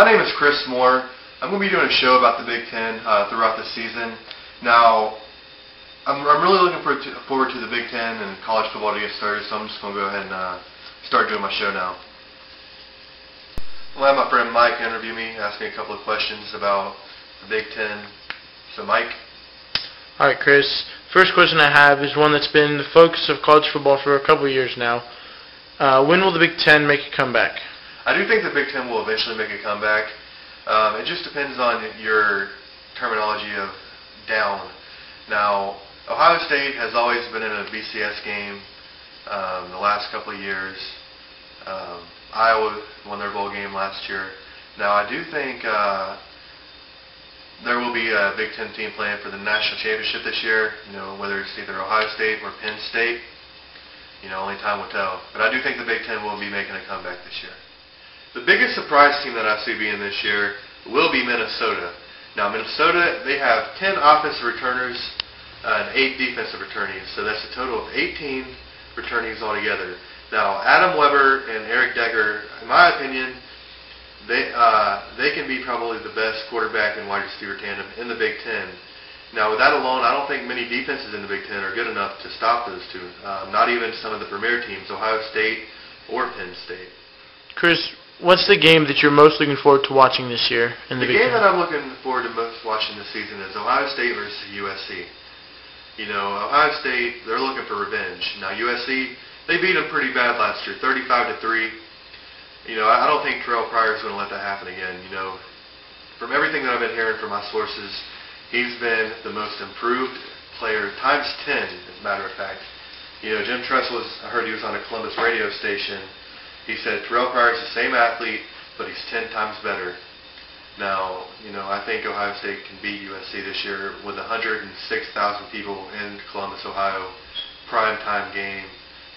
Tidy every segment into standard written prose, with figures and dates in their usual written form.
My name is Chris Moore. I'm going to be doing a show about the Big Ten throughout the season. Now, I'm really looking forward to the Big Ten and college football to get started, so I'm just going to go ahead and start doing my show now. I'll have my friend Mike interview me, ask me a couple of questions about the Big Ten. So, Mike? All right, Chris. First question I have is one that's been the focus of college football for a couple of years now. When will the Big Ten make a comeback? I do think the Big Ten will eventually make a comeback. It just depends on your terminology of down. Now, Ohio State has always been in a BCS game the last couple of years. Iowa won their bowl game last year. Now, I do think there will be a Big Ten team playing for the national championship this year. Whether it's either Ohio State or Penn State, only time will tell. But I do think the Big Ten will be making a comeback this year. The biggest surprise team that I see being this year will be Minnesota. Now, Minnesota, they have 10 offensive returners and 8 defensive returnees, so that's a total of 18 returnees altogether. Now, Adam Weber and Eric Decker, in my opinion, they can be probably the best quarterback and wide receiver tandem in the Big Ten. Now, with that alone, I don't think many defenses in the Big Ten are good enough to stop those two. Not even some of the premier teams, Ohio State or Penn State. Chris, what's the game that you're most looking forward to watching this year in the Big Ten? The game that I'm looking forward to most watching this season is Ohio State versus USC. Ohio State, they're looking for revenge. Now, USC, they beat them pretty bad last year, 35-3. I don't think Terrell Pryor is going to let that happen again. From everything that I've been hearing from my sources, he's been the most improved player, times 10, as a matter of fact. Jim Tressel, I heard he was on a Columbus radio station. He said Terrell Pryor is the same athlete, but he's 10 times better. Now, I think Ohio State can beat USC this year with 106,000 people in Columbus, Ohio. Prime time game.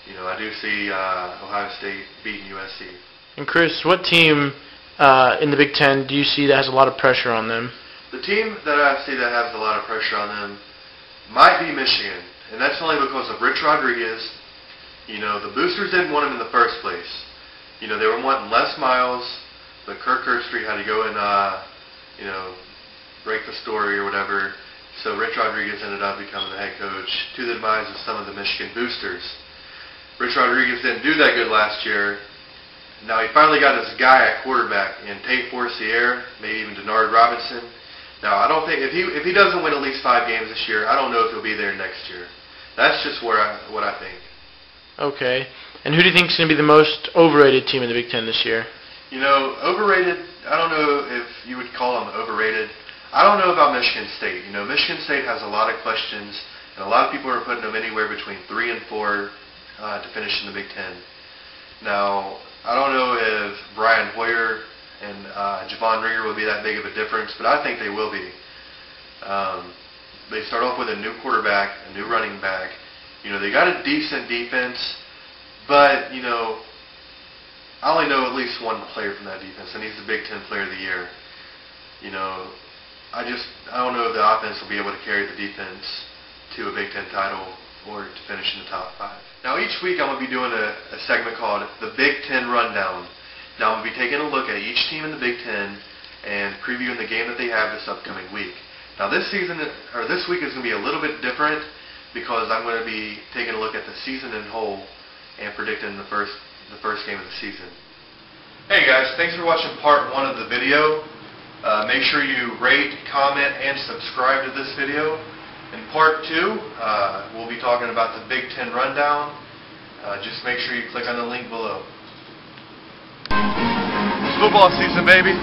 I do see Ohio State beating USC. And Chris, what team in the Big Ten do you see that has a lot of pressure on them? The team that I see that has a lot of pressure on them might be Michigan, and that's only because of Rich Rodriguez. The boosters didn't want him in the first place. They were wanting Les Miles, but Kirk Herbstreit had to go and break the story or whatever. So Rich Rodriguez ended up becoming the head coach, to the demise of some of the Michigan boosters. Rich Rodriguez didn't do that good last year. Now he finally got his guy at quarterback in Tate Forcier, maybe even Denard Robinson. Now I don't think if he doesn't win at least 5 games this year, I don't know if he'll be there next year. That's just what I think. Okay. And who do you think is going to be the most overrated team in the Big Ten this year? Overrated, I don't know if you would call them overrated. I don't know about Michigan State. Michigan State has a lot of questions, and a lot of people are putting them anywhere between 3 and 4 to finish in the Big Ten. Now, I don't know if Brian Hoyer and Javon Ringer will be that big of a difference, but I think they will be. They start off with a new quarterback, a new running back. They got a decent defense, but, I only know at least one player from that defense, and he's the Big Ten Player of the Year. I don't know if the offense will be able to carry the defense to a Big Ten title or to finish in the top 5. Now, each week I'm going to be doing a segment called the Big Ten Rundown. Now, I'm going to be taking a look at each team in the Big Ten and previewing the game that they have this upcoming week. Now, this week is going to be a little bit different because I'm going to be taking a look at the season in whole and predicting the first game of the season. Hey guys, thanks for watching part 1 of the video. Make sure you rate, comment, and subscribe to this video. In part 2, we'll be talking about the Big Ten Rundown. Just make sure you click on the link below. It's football season, baby.